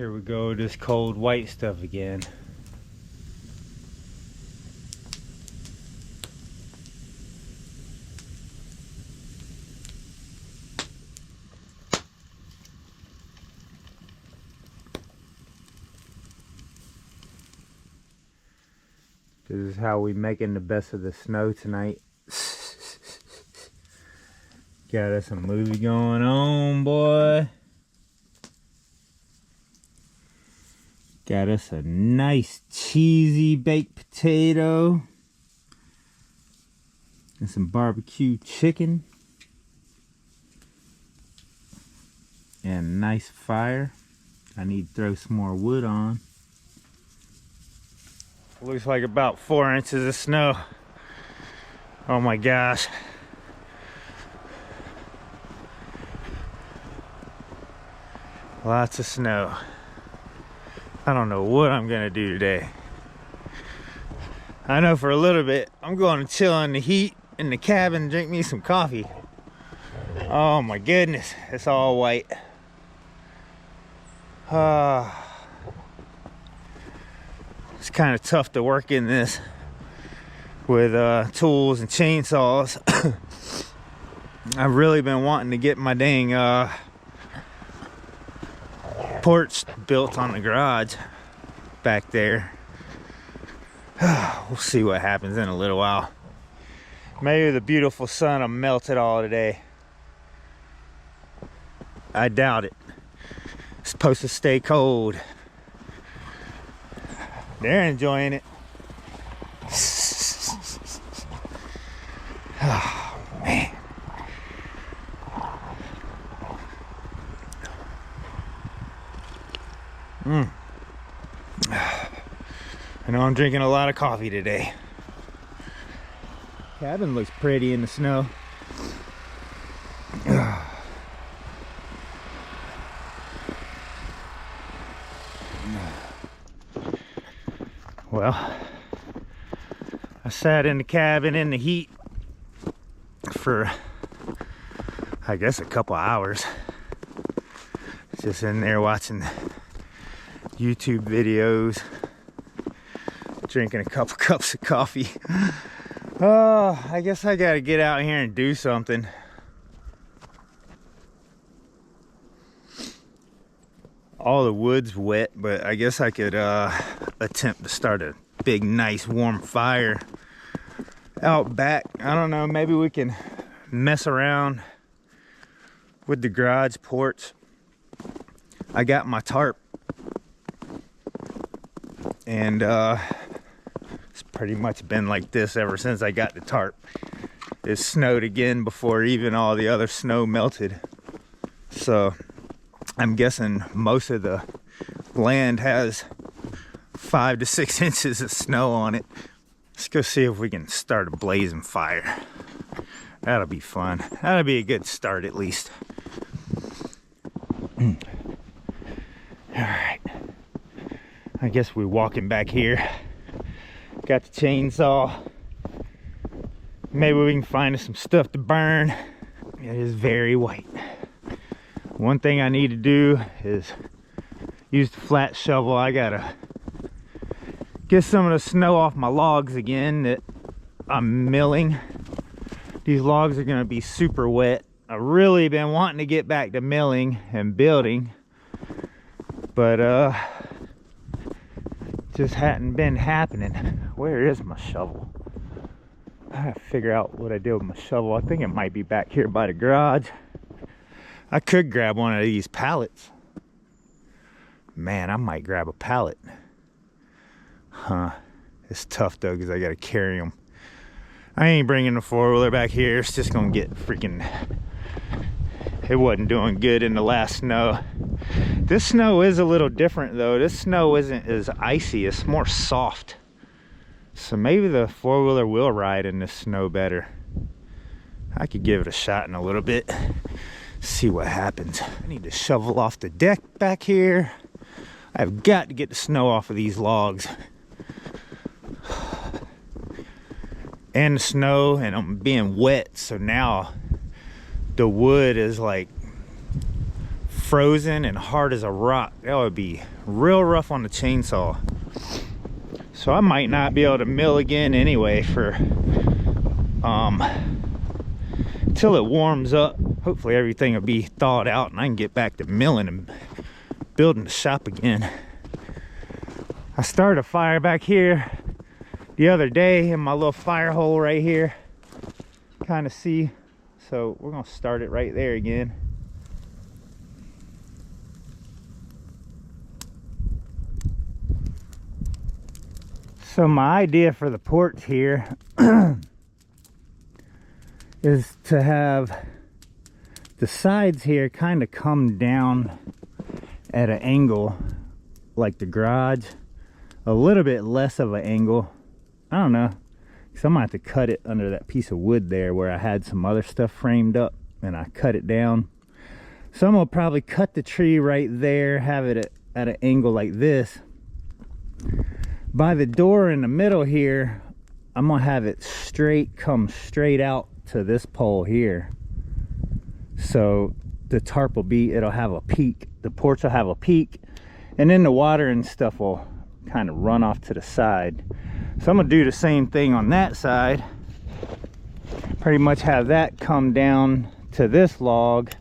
Here we go, this cold white stuff again. This is how we making the best of the snow tonight. Got us a movie going on, boy. Got us a nice cheesy baked potato. And some barbecue chicken. And a nice fire. I need to throw some more wood on. Looks like about 4 inches of snow. Oh my gosh. Lots of snow. I don't know what I'm gonna do today. I know for a little bit, I'm going to chill in the heat in the cabin, drink me some coffee. Oh my goodness, it's all white. It's kind of tough to work in this with tools and chainsaws. I've really been wanting to get my dang porch built on the garage back there. We'll see what happens in a little while. Maybe the beautiful sun will melt it all today. I doubt it. It's supposed to stay cold. They're enjoying it. Oh, man. I know I'm drinking a lot of coffee today. Cabin looks pretty in the snow. Well, I sat in the cabin in the heat for, I guess, a couple hours. Just in there watching YouTube videos, drinking a couple cups of coffee. Oh, I guess I gotta get out here and do something. All the wood's wet, but I guess I could attempt to start a big, nice, warm fire out back. I don't know, maybe we can mess around with the garage porch. I got my tarp, and it's pretty much been like this ever since I got the tarp. It snowed again before even all the other snow melted. So I'm guessing most of the land has 5 to 6 inches of snow on it. Let's go see if we can start a blazing fire. That'll be fun. That'll be a good start at least. Alright. I guess we're walking back here. Got the chainsaw. Maybe we can find some stuff to burn. It is very white. One thing I need to do is use the flat shovel. I gotta get some of the snow off my logs again that I'm milling. These logs are gonna be super wet. I've really been wanting to get back to milling and building, but just hadn't been happening. Where is my shovel? I gotta figure out what I did with my shovel. I think it might be back here by the garage. I could grab one of these pallets. Man, I might grab a pallet. Huh. It's tough though, because I gotta carry them. I ain't bringing the four-wheeler back here. It's just gonna get freaking... It wasn't doing good in the last snow. This snow is a little different though. This snow isn't as icy. It's more soft. So maybe the four-wheeler will ride in this snow better. I could give it a shot in a little bit. See what happens. I need to shovel off the deck back here. I've got to get the snow off of these logs. And the snow, and I'm being wet, so now the wood is like frozen and hard as a rock. That would be real rough on the chainsaw. So I might not be able to mill again anyway for till it warms up. Hopefully everything will be thawed out and I can get back to milling and building the shop again. I started a fire back here the other day in my little fire hole right here. Kind of see. So we're gonna start it right there again. So my idea for the porch here is to have the sides here kind of come down at an angle like the garage, a little bit less of an angle. I don't know, because I'm gonna have to cut it under that piece of wood there where I had some other stuff framed up and I cut it down. So I'm gonna probably cut the tree right there, have it at an angle like this. By the door in the middle here, I'm gonna have it straight, come straight out to this pole here. So the tarp will be, it'll have a peak, the porch will have a peak, and then the water and stuff will kind of run off to the side. So I'm gonna do the same thing on that side. Pretty much have that come down to this log.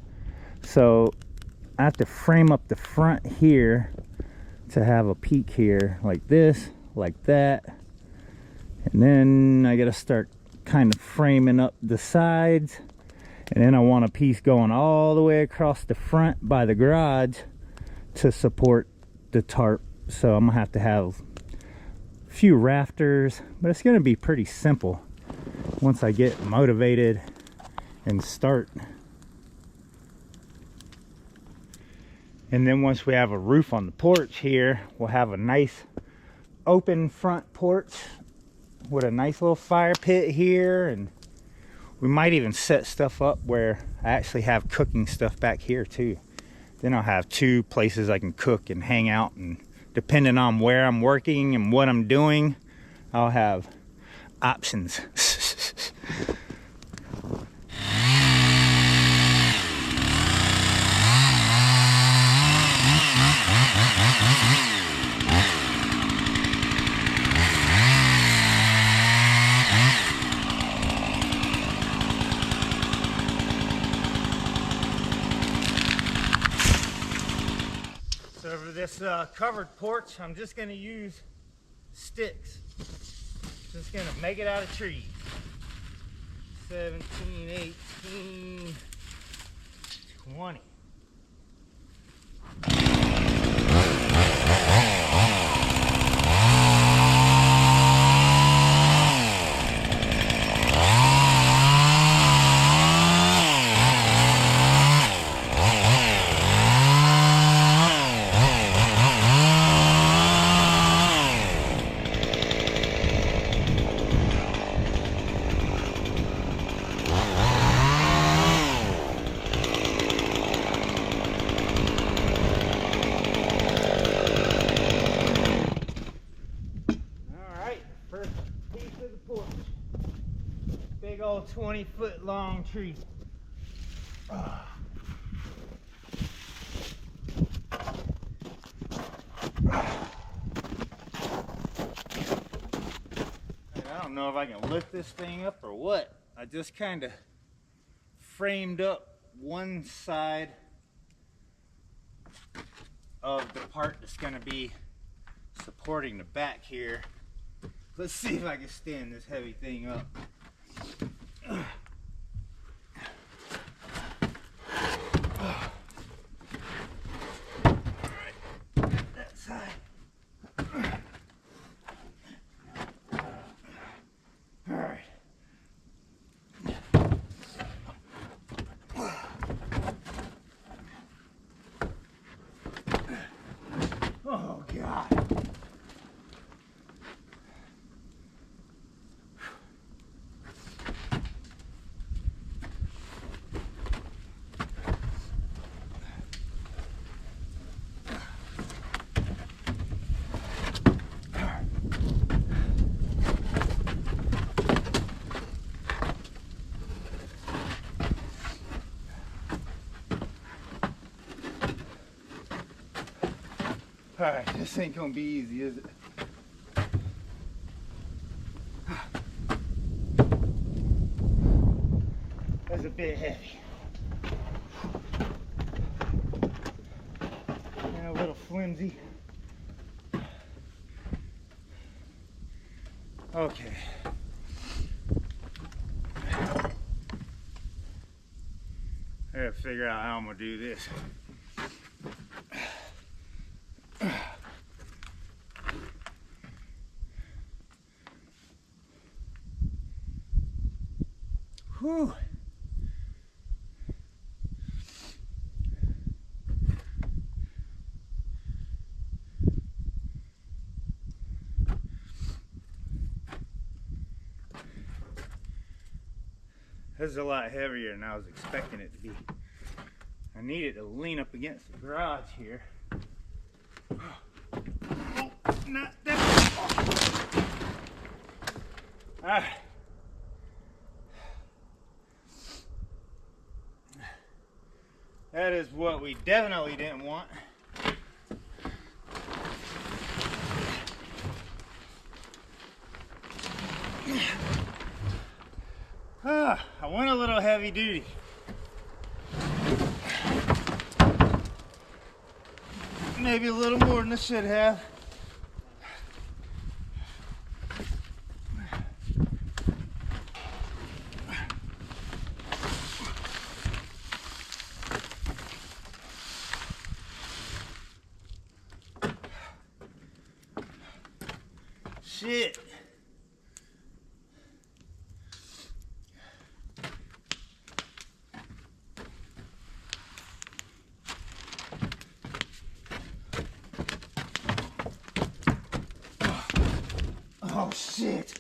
So I have to frame up the front here to have a peak here like this, like that. And then I gotta start kind of framing up the sides. And then I want a piece going all the way across the front by the garage to support the tarp. So I'm gonna have to have a few rafters, but it's gonna be pretty simple once I get motivated and start. And then once we have a roof on the porch here, we'll have a nice open front porch with a nice little fire pit here, and we might even set stuff up where I actually have cooking stuff back here too. Then I'll have two places I can cook and hang out, and depending on where I'm working and what I'm doing, I'll have options. So for this covered porch, I'm just going to use sticks. Just going to make it out of trees. 17, 18, 20. Big old 20-foot long tree. I don't know if I can lift this thing up or what. I just kind of framed up one side of the part that's going to be supporting the back here. Let's see if I can stand this heavy thing up. That side. All right. Oh God. Alright, this ain't gonna be easy, is it? That's a bit heavy. And a little flimsy. Okay. I gotta figure out how I'm gonna do this. Whew. This is a lot heavier than I was expecting it to be. I need it to lean up against the garage here. Oh, not that. Oh. All right. That is what we definitely didn't want. I went a little heavy duty. Maybe a little more than I should have. Shit. Oh shit.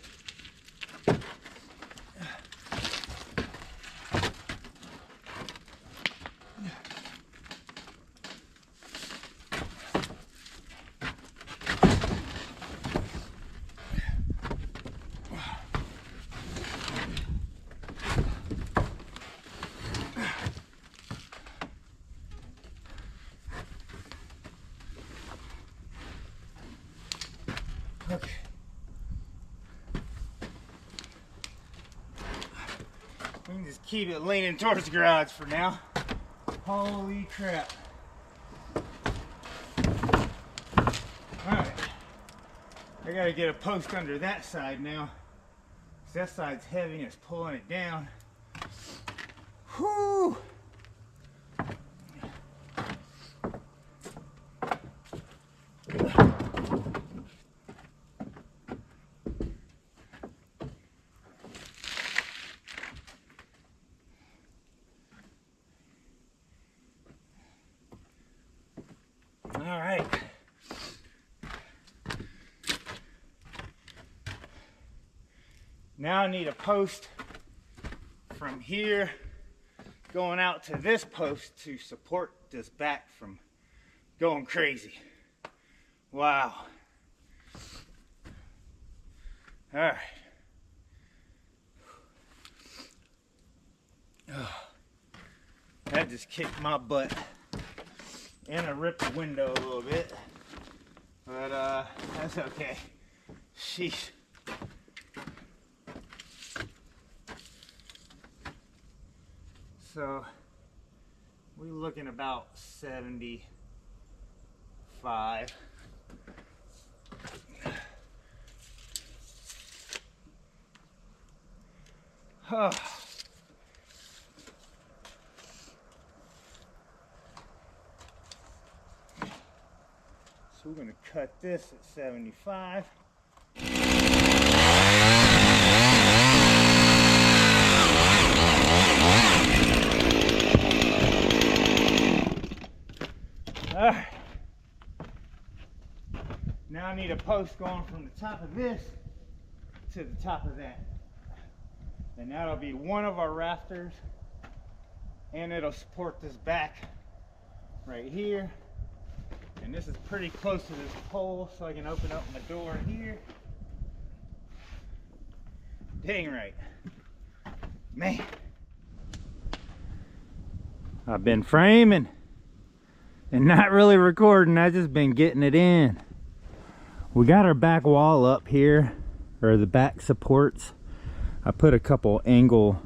Okay. We can just keep it leaning towards the garage for now. Holy crap. Alright. I gotta get a post under that side now. That side's heavy and it's pulling it down. Whew. All right. Now I need a post from here going out to this post to support this back from going crazy. Wow. All right. Oh, that just kicked my butt. And I ripped the window a little bit, but that's okay. Sheesh. So we're looking about 75. Oh. So we're going to cut this at 75. All right. Now I need a post going from the top of this to the top of that. And that'll be one of our rafters. And it'll support this back right here. And this is pretty close to this pole, so I can open up my door here. Dang right. Man. I've been framing. and not really recording. I just been getting it in. We got our back wall up here, or the back supports. I put a couple angle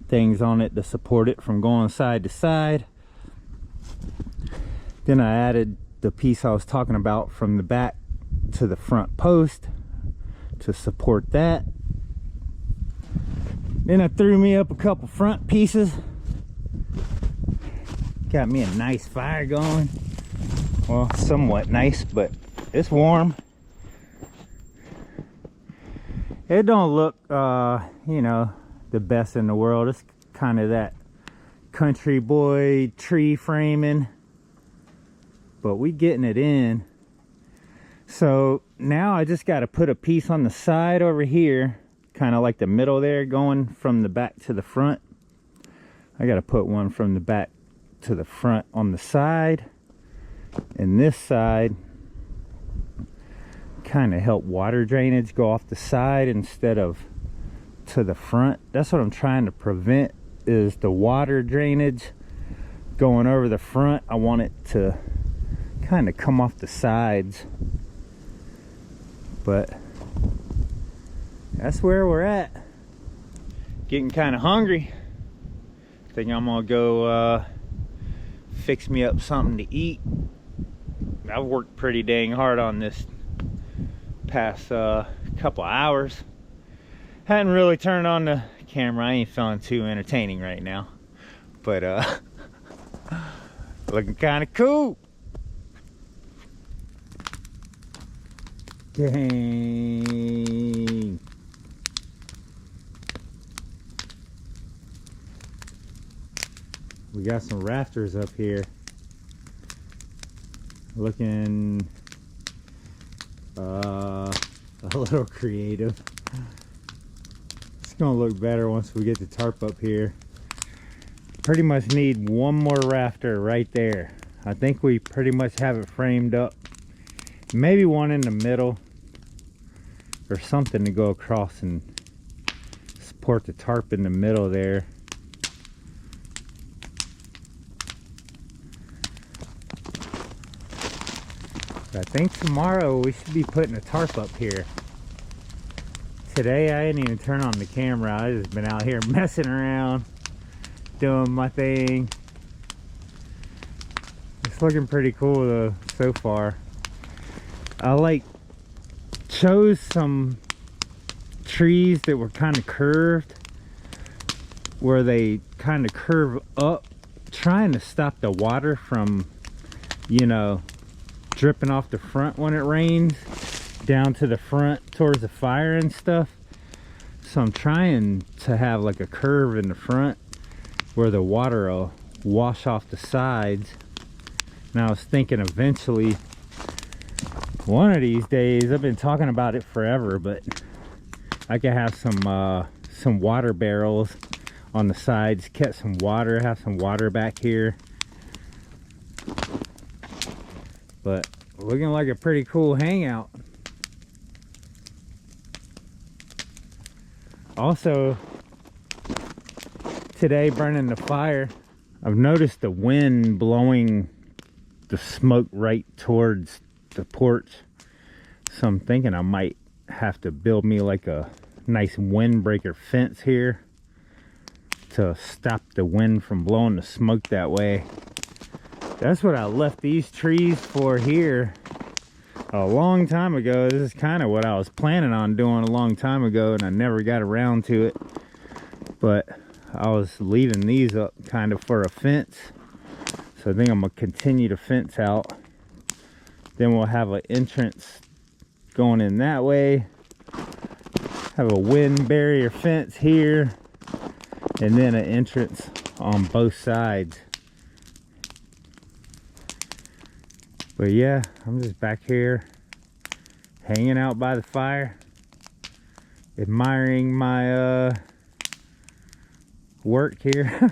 things on it to support it from going side to side. Then I added the piece I was talking about from the back to the front post to support that. Then I threw me up a couple front pieces. Got me a nice fire going. Well, somewhat nice, but it's warm. It don't look, you know, the best in the world. It's kind of that country boy tree framing, but we getting it in. So now I just got to put a piece on the side over here, kind of like the middle there, going from the back to the front. I got to put one from the back to the front on the side, and this side kind of help water drainage go off the side instead of to the front. That's what I'm trying to prevent, is the water drainage going over the front. I want it to kind of come off the sides, but that's where we're at. Getting kind of hungry. Think I'm gonna go fix me up something to eat. I've worked pretty dang hard on this past couple of hours. Hadn't really turned on the camera. I ain't feeling too entertaining right now, but looking kind of cool. Dang. We got some rafters up here. Looking a little creative. It's gonna look better once we get the tarp up here. Pretty much need one more rafter right there. I think we pretty much have it framed up. Maybe one in the middle or something to go across and support the tarp in the middle there. I think tomorrow we should be putting a tarp up here. Today I didn't even turn on the camera. I just been out here messing around, doing my thing. It's looking pretty cool though so far. I chose some trees that were kind of curved, where they kind of curve up, trying to stop the water from, you know, dripping off the front when it rains down to the front towards the fire and stuff. So I'm trying to have like a curve in the front where the water will wash off the sides. And I was thinking eventually, one of these days, I've been talking about it forever, but I could have some water barrels on the sides, catch some water, have some water back here. But looking like a pretty cool hangout. Also, today burning the fire, I've noticed the wind blowing the smoke right towards the porch. So I'm thinking I might have to build me like a nice windbreaker fence here to stop the wind from blowing the smoke that way. That's what I left these trees for here a long time ago. This is kind of what I was planning on doing a long time ago, and I never got around to it. But I was leaving these up kind of for a fence. So I think I'm going to continue to fence out. Then we'll have an entrance going in that way. Have a wind barrier fence here. And then an entrance on both sides. But yeah, I'm just back here hanging out by the fire, admiring my work here.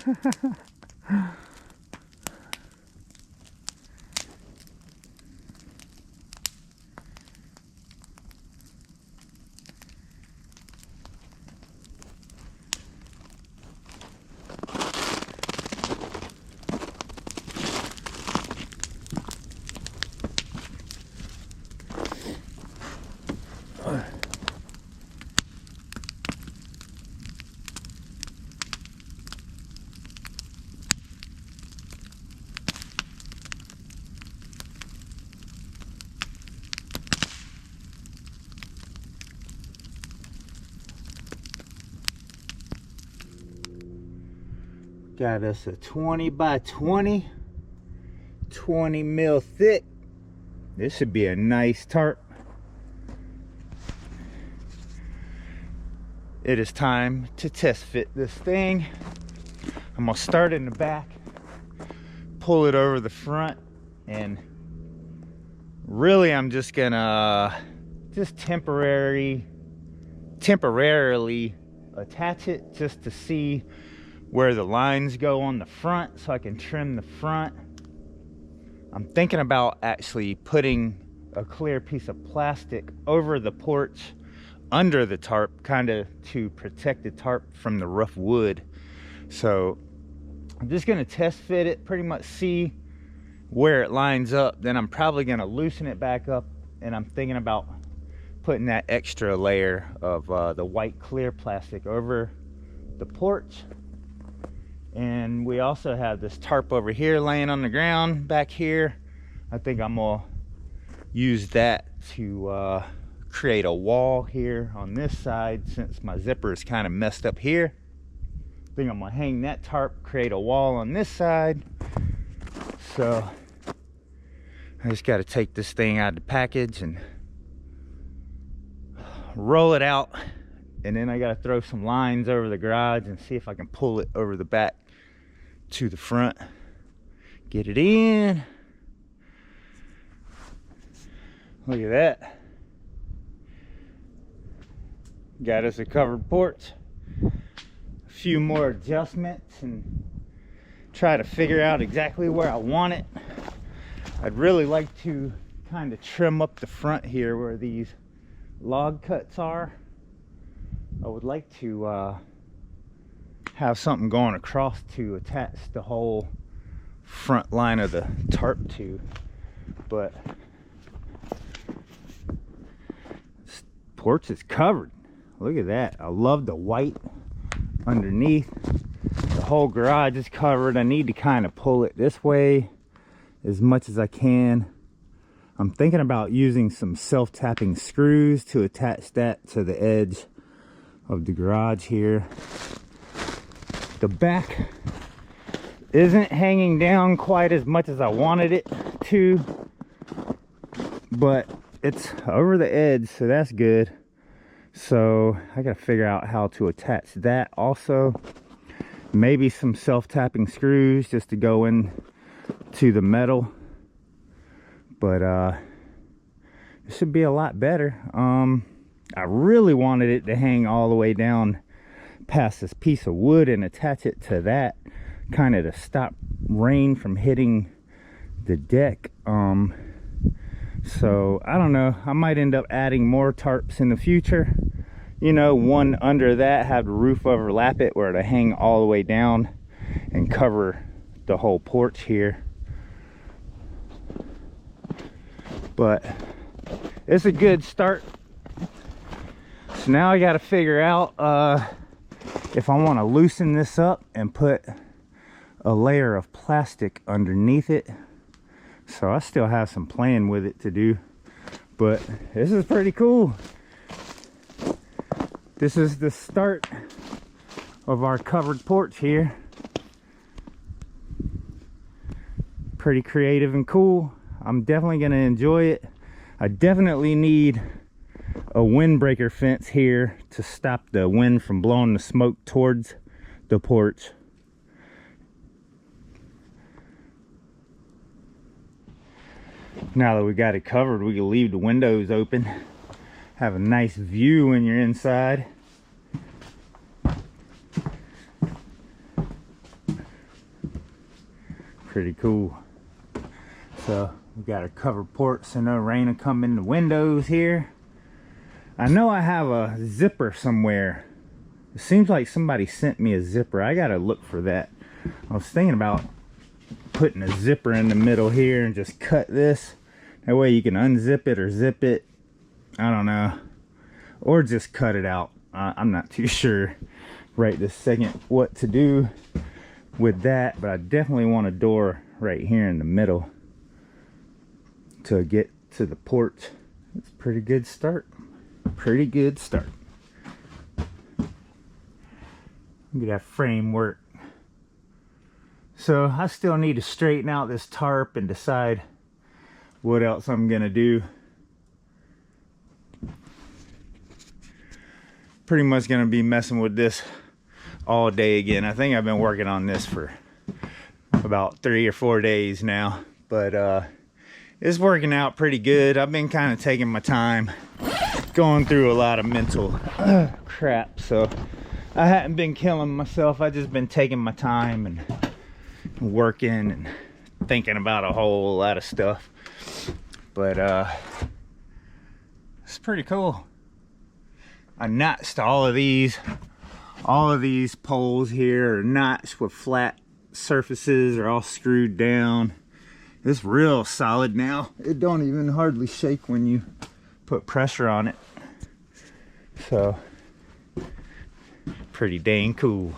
Got us a 20 by 20, 20 mil thick. This should be a nice tarp. It is time to test fit this thing. I'm gonna start in the back, pull it over the front, and really I'm just gonna temporarily attach it just to see where the lines go on the front so I can trim the front. I'm thinking about actually putting a clear piece of plastic over the porch under the tarp, kind of to protect the tarp from the rough wood. So I'm just gonna test fit it, pretty much see where it lines up. Then I'm probably gonna loosen it back up, and I'm thinking about putting that extra layer of the white clear plastic over the porch. And we also have this tarp over here laying on the ground back here. I think I'm gonna use that to create a wall here on this side, since my zipper is kind of messed up here. I think I'm gonna hang that tarp, create a wall on this side. So I just got to take this thing out of the package and roll it out, and then I got to throw some lines over the garage and see if I can pull it over the back to the front, get it in. Look at that. Got us a covered porch. A few more adjustments and try to figure out exactly where I want it. I'd really like to kind of trim up the front here where these log cuts are. I would like to have something going across to attach the whole front line of the tarp to, but this porch is covered. Look at that. I love the white underneath. The whole garage is covered. I need to kind of pull it this way as much as I can. I'm thinking about using some self-tapping screws to attach that to the edge of the garage here. The back isn't hanging down quite as much as I wanted it to, but it's over the edge, so that's good. So I gotta figure out how to attach that also. Maybe some self-tapping screws just to go in to the metal, but it should be a lot better. I really wanted it to hang all the way down past this piece of wood and attach it to that, kind of to stop rain from hitting the deck. So I don't know, I might end up adding more tarps in the future, you know, one under that, have the roof overlap it where to hang all the way down and cover the whole porch here. But it's a good start. So now I got to figure out if I want to loosen this up and put a layer of plastic underneath it. So I still have some playing with it to do, but this is pretty cool. This is the start of our covered porch here. Pretty creative and cool. I'm definitely going to enjoy it. I definitely need a windbreaker fence here to stop the wind from blowing the smoke towards the porch. Now that we got it covered, we can leave the windows open, have a nice view when you're inside. Pretty cool. So we got a covered porch so no rain will come in the windows here. I know I have a zipper somewhere. It seems like somebody sent me a zipper. I gotta look for that. I was thinking about putting a zipper in the middle here and just cut this. That way you can unzip it or zip it. I don't know. Or just cut it out. I'm not too sure right this second what to do with that, but I definitely want a door right here in the middle to get to the porch. It's a pretty good start. Pretty good start. Look at that framework. So I still need to straighten out this tarp and decide what else I'm gonna do. Pretty much gonna be messing with this all day again. I think I've been working on this for about 3 or 4 days now, but it's working out pretty good. I've been kind of taking my time, going through a lot of mental crap, so I hadn't been killing myself. I just been taking my time and working and thinking about a whole lot of stuff. But it's pretty cool. I notched all of these poles here are notched with flat surfaces, are all screwed down. It's real solid now. It don't even hardly shake when you put pressure on it. So pretty dang cool.